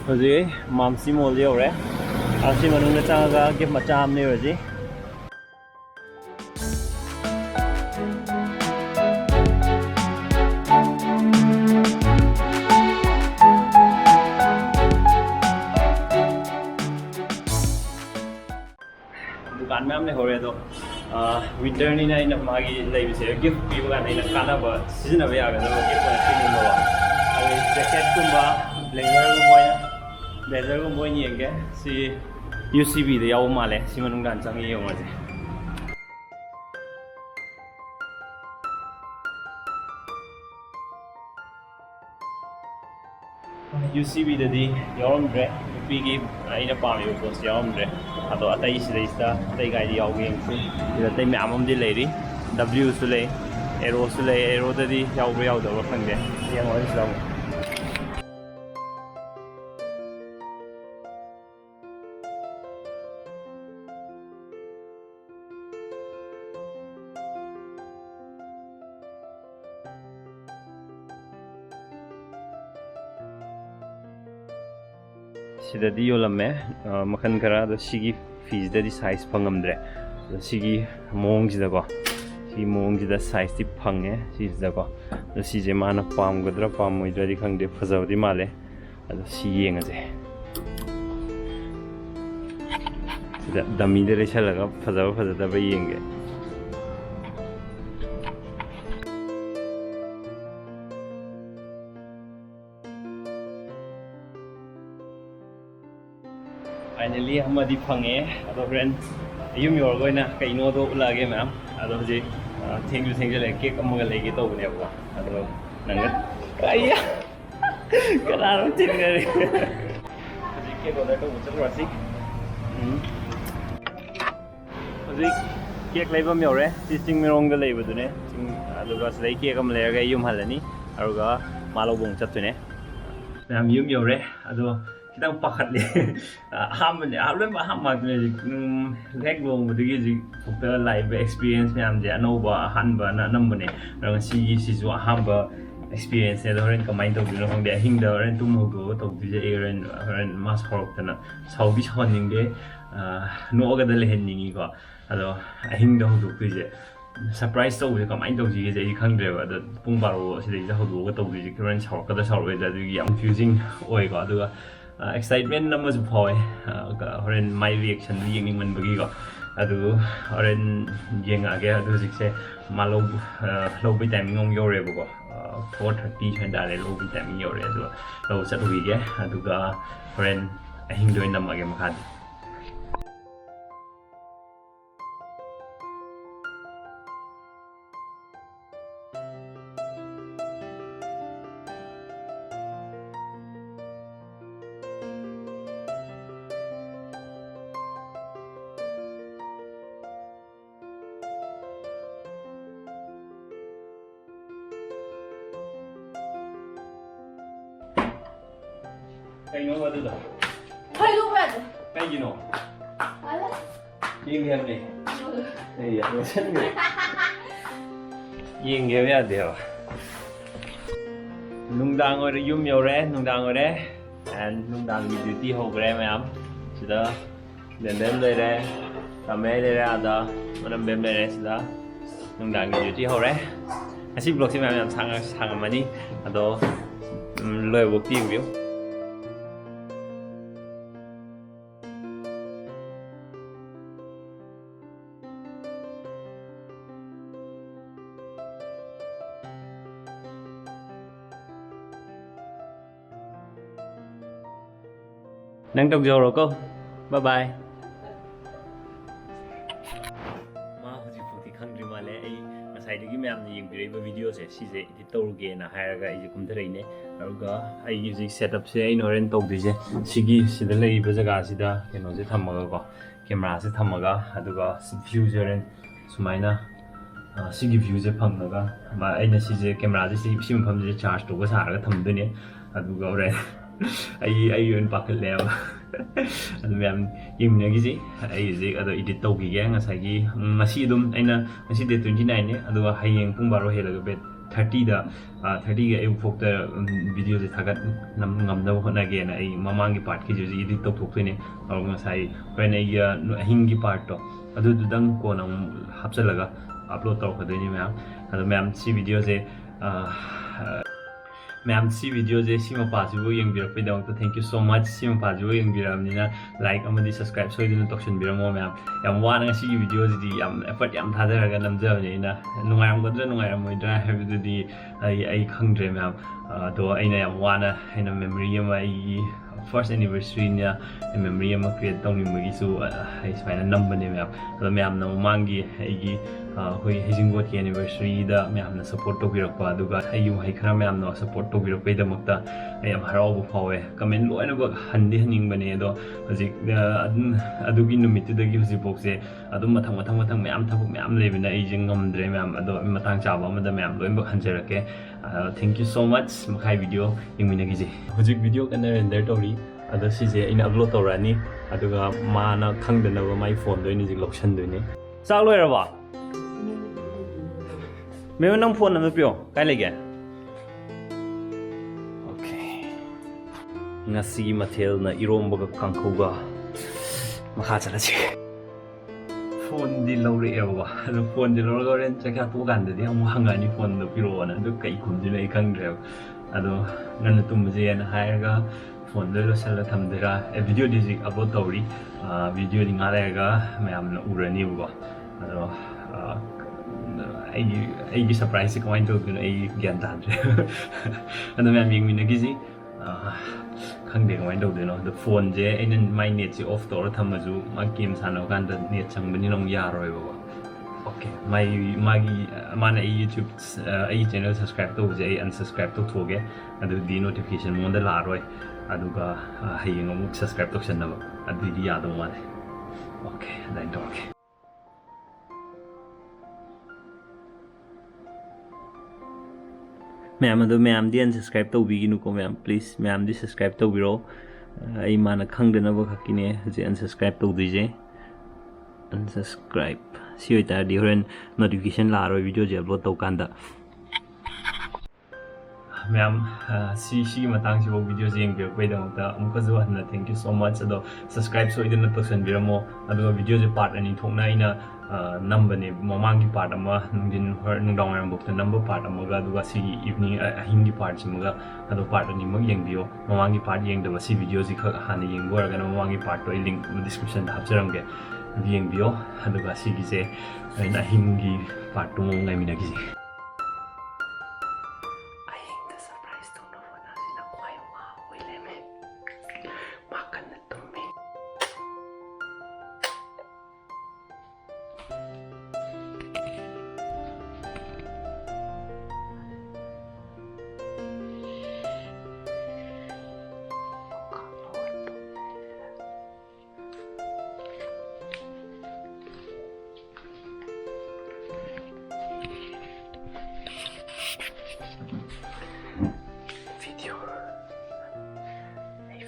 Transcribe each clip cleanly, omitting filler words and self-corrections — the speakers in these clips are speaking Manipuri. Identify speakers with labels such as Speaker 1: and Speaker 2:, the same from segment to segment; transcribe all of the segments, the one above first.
Speaker 1: Hojii mamsi mall yore. Asi manung na changa gift macha amne roji. दुकान में हमने हो रहे तो विंटर नहीं ना इन मागी लाइव से गिफ्ट भी बगा नहीं ना खाना बा सीजन अभी आ गया तो गिफ्ट बना तीन नंबर बा अभी जैकेट कुंबा ब्लेजर को मोई नहीं है सी UCB दे याव माले सी मनुंग डांस अंगे ये उमर से UCB दे दी यावम ड्रे पीगी आइना पामी उपोस यावम ड्रे अतो अताई सिलेस्ता अताई गाइडी यावगे इंसे इधर अताई में आमम दी लेरी W सुले एरो दे यावगे याव दो रखंगे ये हमारे इस्लाम सिदादी योलमे मखन खरा द सिगी फीज ददी साइज फंगमद्रे द सिगी मोंग जिदको सी मोंग जिदा साइज ति फंगे सी जिदको द सिजे माना पामगद्रा पामोइद्रादि खंगदे फजावदि माले अद सी येंगजे सिदा दमी दे रेछलगा फजाव फजदबा येंगे Finally, हम अभी फंगे अदो फ्रेंड यूम योर गोइना कइनो दो लागे मैम अदो जे थैंक यू ले केक अमग लेगे तो बने बा अदो नंग आया कलारो चिन करे जी केक ऑर्डर तो उचल रासी जी केक लेबम योरे सिंग मेरोंग द लेबो दुने सिंग अदो गास ले केक अम लेगा यूम हलनी अरुगा मालो बोंग चतुने मैम यूम योरे अदो kita pakat le ham ne alem ham ma ne lek long bu gi ta live experience myam je no ba han ba na nam ne rang si ju ham ba experience ne ren kamai to bi no hong de hing da ren tum ho go to bi je ren mas horok ta na sau bi chon ning de no ga da le hen ning go ado hing da ho do bi je surprise to bi kamai to ji je khang de ba da pung ba ro si de ho do ga to bi je ren sau ka da sau re da gi yam confusing oi go adu excitement numbers boy horen my reaction yeng ning man bagi ko adu horen yeng age adu sikse malo lobby timing ong yore bo 4:30 chen da le lobby timing yore so lo sat wi ge adu ga horen ahing doi nam age makhan Kayo ba dito?
Speaker 2: Kayo ba?
Speaker 1: Kayo gino?
Speaker 2: Wala.
Speaker 1: Yung game ni. Ay, ano saan mo? Yung game ya diyo. Nung dang ore yum yore, nung dang ore, and nung dang di duty ho gre ma'am. Sida, den le re, kame le re ada, manam bem le re sida. Nung dang di duty ho re. Asi blog si ma'am sang mani, ado loy work team view. Nang tog rồi cô. Bye bye. Ma hoji phuti khangri male ai masai dagi ma'am ni yeng bire video se si je edit tawge na hairaga ai kum thare ne aruga ai music setup se ai noren tog dise sigi sida lei ba jaga sida keno je thamaga ko camera se thamaga aduga view joren sumaina sigi view je phangnaga ma aina si je camera je si sim pham je charge to ga saraga thamdune aduga ore ai yun pakal le adu ma'am yim ne gi ji ai je ado edit tawgi ge ngasai gi ngasi dum aina ngasi de 29 ne adu hayeng pung baro helaga bet 30ꯗ 30ꯒꯤ ꯑꯌꯨꯛ ꯐꯥꯎꯗ ꯚꯤꯗꯤꯑꯣꯁꯦ ꯊꯥꯒꯠ ꯉꯝꯅꯕ ꯍꯣꯠꯅꯒꯦꯅ ꯑꯩ ꯃꯃꯥꯡꯒꯤ ꯄꯥꯔꯠꯀꯤꯁꯨ ꯏꯗꯤꯠ ꯇꯧꯊꯣꯛꯇꯣꯏꯅꯦ ꯑꯗꯨꯒ ꯉꯁꯥꯏ ꯍꯣꯔꯦꯟ ꯑꯩꯒꯤ ꯑꯍꯤꯡꯒꯤ ꯄꯥꯔꯠꯇꯣ ꯑꯗꯨꯗꯨꯗꯪ ꯀꯣꯟꯅ ꯑꯃꯨꯛ ꯍꯥꯞꯆꯤꯜꯂꯒ ꯑꯞꯂꯣꯗ ꯇꯧꯔꯛꯀꯗꯣꯏꯅꯤ ꯃꯌꯥꯝ ꯑꯗꯣ ꯃꯌꯥꯝ ꯁꯤ ꯚꯤꯗꯤꯑꯣꯁꯦ ꯃꯌꯥꯝ ꯁꯤ ꯚꯤꯗꯤꯑꯣꯁꯦ ꯁꯤ ꯃꯄꯥꯁꯤꯕꯨ ꯌꯦꯡꯕꯤꯔꯛꯄꯩꯗꯃꯛꯇ ꯊꯦꯡꯛ ꯌꯨ ꯁꯣ ꯃꯆ ꯁꯤ ꯃꯄꯥꯁꯤꯕꯨ ꯌꯦꯡꯕꯤꯔꯛꯑꯕꯅꯤꯅ ꯂꯥꯏꯛ ꯑꯃꯗꯤ ꯁꯕꯁꯀ꯭ꯔꯥꯏꯕ ꯁꯣꯏꯗꯅ ꯇꯧꯁꯤꯟꯕꯤꯔꯝꯃꯣ ꯃꯌꯥꯝ ꯌꯥꯝ ꯋꯥꯅ ꯉꯁꯤꯒꯤ ꯚꯤꯗꯤꯑꯣꯁꯤꯗꯤ ꯌꯥꯝ ꯑꯦꯐꯔꯠ ꯌꯥꯝ ꯊꯥꯗꯔꯒ ꯅꯝꯖꯕꯅꯦ ꯑꯩꯅ ꯅꯨꯡꯉꯥꯏꯔꯝꯒꯗ꯭ꯔꯥ ꯅꯨꯡꯉꯥꯏꯔꯝꯃꯣꯏꯗ꯭ꯔꯥ ꯍꯥꯏꯕꯗꯨꯗꯤ ꯑꯩ ꯈꯪꯗ꯭ꯔꯦ ꯃꯌꯥꯝ ꯑꯗꯣ ꯑꯩꯅ ꯌꯥꯝ ꯋꯥꯅ ꯑꯩꯅ ꯃꯦꯃꯣꯔꯤ ꯑꯃ ꯑꯩꯒꯤ ꯐꯥꯔꯁ ꯑꯦꯅꯤꯚꯔꯁꯔꯤꯅ ꯃꯦꯃꯣꯔꯤ ꯑꯃ ꯀ꯭ꯔꯤꯌꯦꯠ ꯇꯧꯅꯤꯡꯕꯒꯤꯁꯨ ꯑꯩ ꯁꯨꯃꯥꯏꯅ ꯅꯝꯕꯅꯦ ꯃꯌꯥꯝ ꯑꯗꯣ ꯃꯌꯥꯝꯅ ꯃꯃꯥꯡꯒꯤ ꯑꯩꯒꯤ ꯑꯩꯈꯣꯏ ꯍꯩꯖꯤꯡꯄꯣꯠꯀꯤ ꯑꯦꯅꯤꯚꯔꯁꯔꯤꯗ ꯃꯌꯥꯝꯅ ꯁꯞꯄꯣꯔꯠ ꯇꯧꯕꯤꯔꯛꯄ ꯑꯗꯨꯒ ꯑꯩꯒꯤ ꯋꯥꯍꯩ ꯈꯔ ꯃꯌꯥꯝꯅ ꯁꯞꯄꯣꯔꯠ ꯇꯧꯕꯤꯔꯛꯄꯩꯗꯃꯛꯇ ꯑꯩ ꯌꯥꯝ ꯍꯔꯥꯎꯕ ꯐꯥꯎꯋꯦ ꯀꯃꯦꯟ ꯂꯣꯏꯅꯃꯛ ꯍꯟꯗꯤ ꯍꯟꯅꯤꯡꯕꯅꯦ ꯑꯗꯣ ꯍꯧꯖꯤꯛ ꯑꯗꯨꯒꯤ ꯅꯨꯃꯤꯠꯇꯨꯗꯒꯤ ꯍꯧꯖꯤꯛꯐꯥꯎꯁꯦ ꯑꯗꯨꯝ ꯃꯊꯪ ꯃꯌꯥꯝ ꯊꯕꯛ ꯃꯌꯥम ꯂꯩꯕꯅ ꯑꯩꯁꯦ ꯉꯝꯗ꯭ꯔꯦ ꯃꯌꯥꯝ ꯑꯗꯣ ꯃꯇꯥꯡ ꯆꯥꯕ ꯑꯃꯗ ꯃꯌꯥꯝ ꯂꯣꯏꯅꯃꯛ ꯍꯟꯖꯔꯛꯀꯦ ꯊꯦꯡꯛ ꯌꯨ ꯁꯣ ꯃꯆ ꯃꯈꯥꯏ ꯚꯤꯗꯤꯑꯣ ꯌꯦꯡꯃꯤꯟꯅꯈꯤꯁꯦ ꯍꯧꯖꯤꯛ ꯚꯤꯗꯤꯑꯣ ꯀꯟꯅ ꯔꯦꯟꯗꯔ ꯇꯧꯔꯤ ꯑꯗꯣ ꯁꯤꯁꯦ ꯑꯩꯅ ꯑꯞꯂꯣꯗ ꯇꯧꯔꯛꯑꯅꯤ ꯑꯗꯨꯒ ꯃꯥꯅ ꯈꯪꯗꯅꯕ ꯃꯥꯏ ꯐꯣꯟꯗꯣ ꯑꯩꯅ ꯍꯧꯖꯤꯛ ꯂꯧꯁꯟꯗꯣꯏꯅꯦ ꯆꯥꯛ ꯂꯣꯏꯔꯕ ꯃꯦꯝ ꯅꯪ ꯐꯣꯟ ꯑꯃ ꯄꯤꯌꯣ ꯀꯥꯏ ꯂꯩꯒꯦ ꯑꯣꯀꯦ ꯉꯁꯤꯒꯤ ꯃꯊꯦꯜꯅ ꯏꯔꯣꯝꯕꯒ ꯀꯥꯡꯍꯧꯒ ꯃꯈꯥ ꯆꯠꯂꯁꯤ ꯐꯣꯟꯗꯤ ꯂꯧꯔꯛꯑꯦꯕꯀꯣ ꯑꯗꯣ ꯐꯣꯟꯁꯦ ꯂꯧꯔꯒ ꯍꯣꯔꯦꯟ ꯆꯥꯛꯆꯥ ꯇꯣꯛꯑꯀꯥꯟꯗꯗꯤ ꯑꯃꯨꯛ ꯍꯪꯉꯛꯑꯅꯤ ꯐꯣꯟꯗꯣ ꯄꯤꯔꯛꯑꯣꯅ ꯑꯗꯨ ꯀꯩ ꯈꯨꯝꯗꯣꯏꯅꯣ ꯑꯩ ꯈꯪꯗ꯭ꯔꯦꯕ ꯑꯗꯣ ꯉꯟꯅ ꯇꯨꯝꯕꯁꯦꯅ ꯍꯥꯏꯔꯒ ꯐꯣꯟꯗꯣ ꯂꯣꯏꯁꯤꯜꯂ ꯊꯝꯗꯣꯏꯔꯥ ꯚꯤꯗꯤꯑꯣꯗꯤ ꯍꯧꯖꯤꯛ ꯑꯞꯂꯣꯗ ꯇꯧꯔꯤ ꯚꯤꯗꯤꯑꯣꯗꯤ ꯉꯥꯏꯍꯥꯛ ꯂꯩꯔꯒ ꯃꯌꯥꯝꯅ ꯎꯔꯅꯤꯕꯀꯣ ꯑꯗꯣ ꯑꯩꯒꯤ ꯁꯔꯄ꯭ꯔꯥꯏꯖꯁꯦ ꯀꯃꯥꯏꯅ ꯇꯧꯗꯣꯏꯅꯣ ꯑꯩ ꯒ꯭ꯌꯥꯟ ꯇꯥꯗ꯭ꯔꯦ ꯑꯗꯣ ꯃꯌꯥꯝ ꯌꯦꯡꯃꯤꯟꯅꯈꯤꯁꯤ ꯈꯪꯗꯦ ꯀꯃꯥꯏꯅ ꯇꯧꯗꯣꯏꯅꯣ ꯑꯗꯣ ꯐꯣꯟꯁꯦ ꯑꯩꯅ ꯃꯥꯏ ꯅꯦꯠꯁꯦ ꯑꯣꯐ ꯇꯧꯔ ꯊꯝꯃꯁꯨ ꯃꯥ ꯒꯦꯝ ꯁꯥꯟꯅꯕ ꯀꯥꯟꯗ ꯅꯦꯠ ꯆꯪꯕꯅꯤꯅ ꯑꯃꯨꯛ ꯌꯥꯔꯣꯏꯕꯀꯣ ꯑꯣꯀꯦ ꯃꯥꯅ ꯑꯩ ꯌꯨꯇ꯭ꯌꯨꯕ ꯑꯩꯒꯤ ꯆꯦꯅꯦꯜ ꯁꯕꯁꯀ꯭ꯔꯥꯏꯕ ꯇꯧꯕꯁꯦ ꯑꯩ ꯑꯟꯁꯕꯁꯀ꯭ꯔꯥꯏꯕ ꯇꯧꯊꯣꯛꯑꯒꯦ ꯑꯗꯨꯗꯤ ꯅꯣꯇꯤꯐꯤꯀꯦꯁꯟ ꯃꯉꯣꯟꯗ ꯂꯥꯛꯑꯔꯣꯏ ꯑꯗꯨꯒ ꯍꯌꯦꯡ ꯑꯃꯨꯛ ꯁꯕꯁꯀ꯭ꯔꯥꯏꯕ ꯇꯧꯁꯟꯅꯕ ꯑꯗꯨꯏꯗꯤ ꯌꯥꯗꯧ ꯃꯥꯜꯂꯦ ꯑꯣꯀꯦ ꯑꯗꯨꯃꯥꯏꯅ ꯇꯧꯔꯒꯦ ꯃꯌꯥꯝ ꯑꯗꯣ ꯃꯌꯥꯝꯗꯤ ꯑꯟꯁꯕꯁꯀ꯭ꯔꯥꯏꯕ ꯇꯧꯕꯤꯒꯤꯅꯨꯀꯣ ꯃꯌꯥꯝ ꯄ꯭ꯂꯤꯖ ꯃꯌꯥꯝꯗꯤ ꯁꯕꯁꯀ꯭ꯔꯥꯏꯕ ꯇꯧꯕꯤꯔꯣ ꯑꯩ ꯃꯥꯅ ꯈꯪꯗꯅꯕ ꯈꯛꯀꯤꯅꯦ ꯍꯧꯖꯤꯛ ꯑꯟꯁꯕꯁꯀ꯭ꯔꯥꯏꯕ ꯇꯧꯗꯣꯏꯁꯦ unsubscribe ꯁꯤ ꯑꯣꯏꯇꯥꯔꯗꯤ ꯍꯣꯔꯦꯟ ꯅꯣꯇꯤꯐꯤꯀꯦꯁꯟ ꯂꯥꯛꯑꯔꯣꯏ ꯚꯤꯗꯤꯑꯣꯁꯦ ꯑꯞꯂꯣꯗ ꯇꯧꯀꯥꯟꯗ ꯃꯌꯥꯝ ꯁꯤꯒꯤ ꯃꯇꯥꯡꯁꯤꯐꯥꯎ ꯚꯤꯗꯤꯑꯣꯁꯦ ꯌꯦꯡꯕꯤꯔꯛꯄꯩꯗꯃꯛꯇ ꯑꯃꯨꯛꯀꯁꯨ ꯍꯟꯅ ꯊꯦꯡꯛ ꯌꯨ ꯁꯣ ꯃꯆ ꯑꯗꯣ ꯁꯕꯁꯀ꯭ꯔꯥꯏꯕ ꯁꯣꯏꯗꯅ ꯇꯧꯁꯟꯕꯤꯔꯝꯃꯣ ꯑꯗꯨꯒ ꯚꯤꯗꯤꯑꯣꯁꯦ ꯄꯥꯔꯠ ꯑꯅꯤ ꯊꯣꯛꯅ ꯑꯩꯅ ꯅꯝꯕꯅꯦ ꯃꯃꯥꯡꯒꯤ ꯄꯥꯔꯠ ꯑꯃ ꯅꯨꯡꯗꯥꯡꯋꯥꯏꯔꯝꯐꯥꯎꯇ ꯅꯝꯕ ꯄꯥꯔꯠ ꯑꯃꯒ ꯑꯗꯨꯒ ꯁꯤꯒꯤ ꯏꯚꯅꯤꯡ ꯑꯍꯤꯡꯒꯤ ꯄꯥꯔꯠꯁꯤꯃꯒ ꯑꯗꯣ ꯄꯥꯔꯠ ꯑꯅꯤꯃꯛ ꯌꯦꯡꯕꯤꯌꯣ ꯃꯃꯥꯡꯒꯤ ꯄꯥꯔꯠ ꯌꯦꯡꯗꯕ ꯁꯤ ꯚꯤꯗꯤꯑꯣꯁꯤ ꯈꯛ ꯍꯥꯟꯅ ꯌꯦꯡꯕ ꯑꯣꯏꯔꯒꯅ ꯃꯃꯥꯡꯒꯤ ꯄꯥꯔꯠꯇꯣ ꯑꯩ ꯂꯤꯡꯛ ꯗꯤꯁꯀ꯭ꯔꯤꯞꯁꯟꯗ ꯍꯥꯞꯆꯔꯝꯒꯦ ꯑꯗꯨ ꯌꯦꯡꯕꯤꯌꯣ ꯑꯗꯨꯒ ꯁꯤꯒꯤꯁꯦ ꯑꯩꯅ ꯑꯍꯤꯡꯒꯤ ꯄꯥꯔꯠꯇꯨ ꯑꯃꯨꯛ ꯉꯥꯏꯃꯤꯟꯅꯈꯤꯁꯦ ꯑꯍꯤꯡꯗ ꯁꯔꯄ꯭ꯔꯥꯏꯖ ꯇꯧꯅꯕ ꯍꯣꯠꯅꯁꯤꯅ ꯈ꯭ꯋꯥꯏ ꯋꯥꯕ ꯑꯣꯏ ꯂꯩꯔꯝꯃꯦ ꯃꯥ ꯀꯟꯅ ꯇꯨꯝꯃꯤ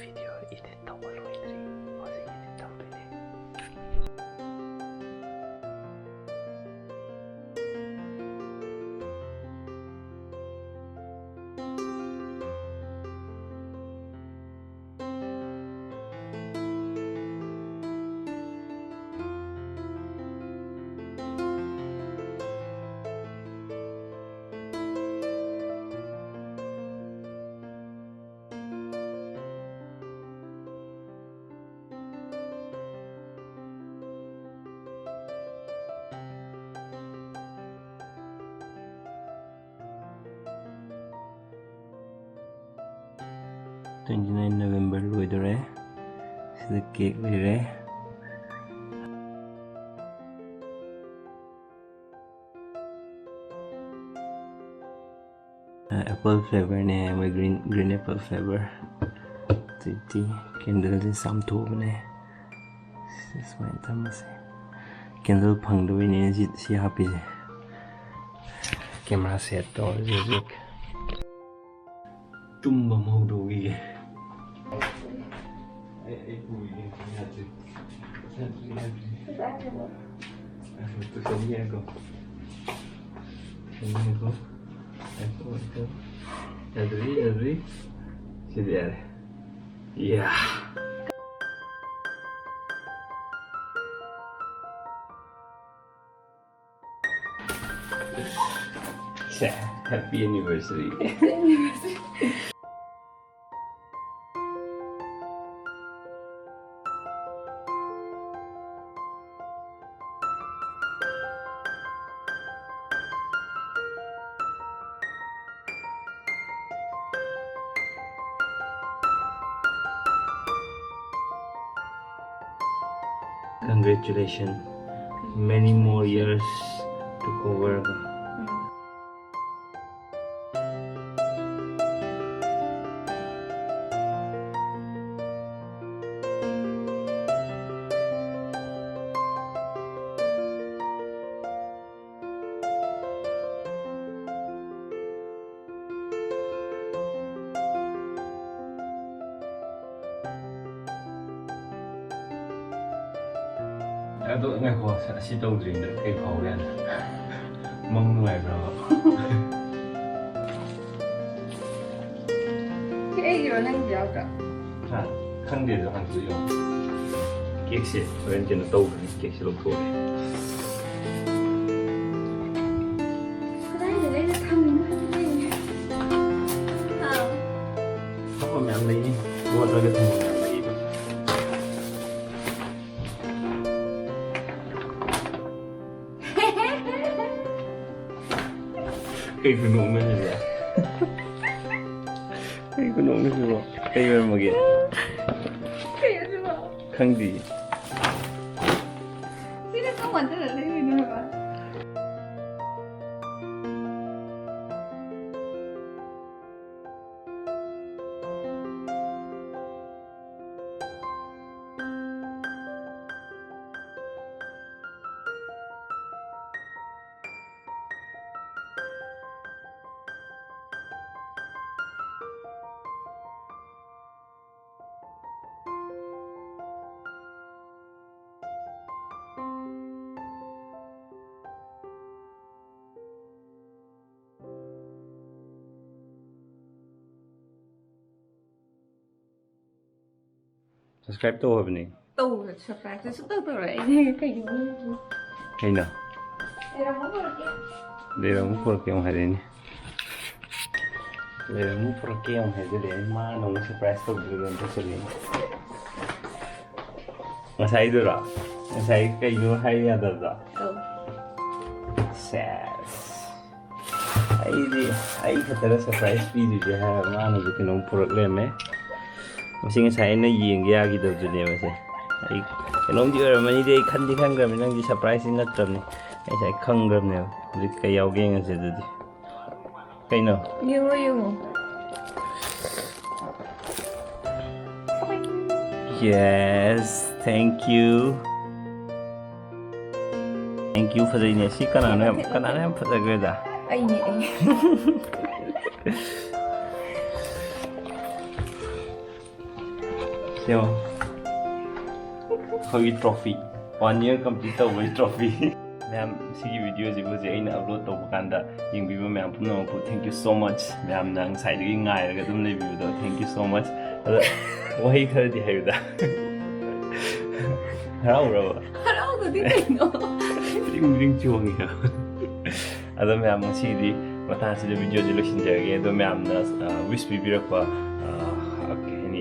Speaker 1: video edit tꯧꯕ ꯂꯣꯏꯗ꯭ꯔꯤ ꯍꯧꯖꯤꯛ edit ꯇꯧꯗꯣꯏꯅꯦ (29 November ꯂꯣꯏꯗꯣꯔꯦ ꯁꯤꯗ ꯀꯦꯛ ꯂꯩꯔꯦ ꯑꯦꯄꯜ ꯐ꯭ꯂꯦꯚꯔꯅꯦ ꯃꯣꯏ ꯒ꯭ꯔꯤꯟ ꯑꯦꯄꯜ ꯐ꯭ꯂꯦꯚꯔ ꯑꯗꯩꯗꯤ ꯀꯦꯟꯗꯜꯁꯦ ꯆꯥꯝꯊꯣꯛꯑꯕꯅꯦ ꯁꯨꯃꯥꯏꯅ ꯊꯝꯃꯁꯦ ꯀꯦꯟꯗꯜ ꯐꯪꯗꯕꯩꯅꯦ ꯁꯤ ꯍꯥꯞꯄꯤꯁꯦ ꯀꯦꯃꯦꯔꯥ ꯁꯦꯠ ꯇꯧꯔꯁꯦ ꯍꯧꯖꯤꯛ ꯇꯨꯝꯕ ꯑꯃ ꯍꯧꯗꯣꯛꯈꯤꯒꯦ ꯑꯩ ꯄꯨꯔꯤꯒꯦ ꯌꯥꯗ꯭ꯔꯤ ꯇꯨꯁꯟꯒꯦꯀꯣ Jadi. Sini ada. Iya. Happy anniversary. Congratulations. Many more years to cover. Aduh, nggak kok, si tahu jadi kayak kau kan, mengelai berapa?
Speaker 2: Cái gì mà đang dạo cả.
Speaker 1: Ah, kan dia tu hantu yo. Kek sih, orang jenis tahu kan, kek sih lokal.
Speaker 2: Cái đấy thì đấy là thăm mình cái gì.
Speaker 1: Apa yang lain? Buat lagi tu yang lain. Kayak gunung mana ya? Kayak gunung ni semua. Kayak mana lagi?
Speaker 2: Cái gì mà.
Speaker 1: Khang di.
Speaker 2: Cái đó có mình tới là lấy gì nữa hả?
Speaker 1: Subscribe tu apa ni?
Speaker 2: Tù là surprise, tôi sắp tới tôi lại cái gì nữa.
Speaker 1: Hay na.
Speaker 2: Đây là món đồ kia.
Speaker 1: Dia dah mupur ke orang hari ni. Dia dah mupur ke orang hari ni. Mana orang surprise tu belum tentu sini. Masai tu lah. Masai ke itu hari ada tak? Sad. Ai kata surprise video je ha. Mana tu kena mupur ke lem. Masih saya ni yang dia gitu tu ni masih. Ai kalau dia orang ni dia kan gram ni nang surprise ni nak ni. Ai saya khang gram ni. Jadi kayak geng aja tu. Kayak no.
Speaker 2: Yêu.
Speaker 1: Yes, thank you. Thank you for the nasi kanana pada kerja.
Speaker 2: Anh nhỉ.
Speaker 1: Siapa? Koi trophy. 1 year complete with trophy. Ma'am, sigi video ji bu je aina upload to kanda ying bibo ma'am puno pu thank you so much. Ma'am nang side gi ngai ga dum le view do thank you so much. Ada wahi khar di hayu da. Harau ro.
Speaker 2: Harau ko di no.
Speaker 1: Ring chuang ya. Ada ma'am sigi mata si video ji lo shin jage do ma'am na wish bi bi rakwa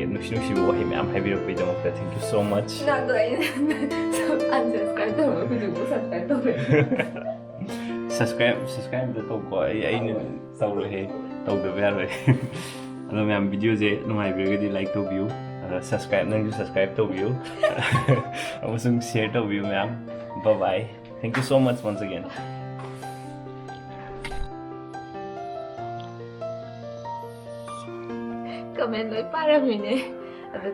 Speaker 1: nushi wahi ma'am hai bi rakwa do thank you so much.
Speaker 2: Nào rồi. Unsubscribe tôi mà tôi cũng subscribe tôi.
Speaker 1: Subscribe được tôi có ai sau rồi hay tàu được về rồi. Rồi ma'am video gì ngoài việc đi like tôi view, subscribe nên subscribe tôi view, ông xin share tôi view ma'am. Bye bye. Thank you so much once again.
Speaker 2: Comment nói para mình nè.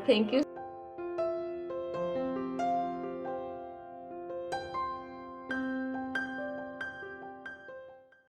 Speaker 2: Thank you.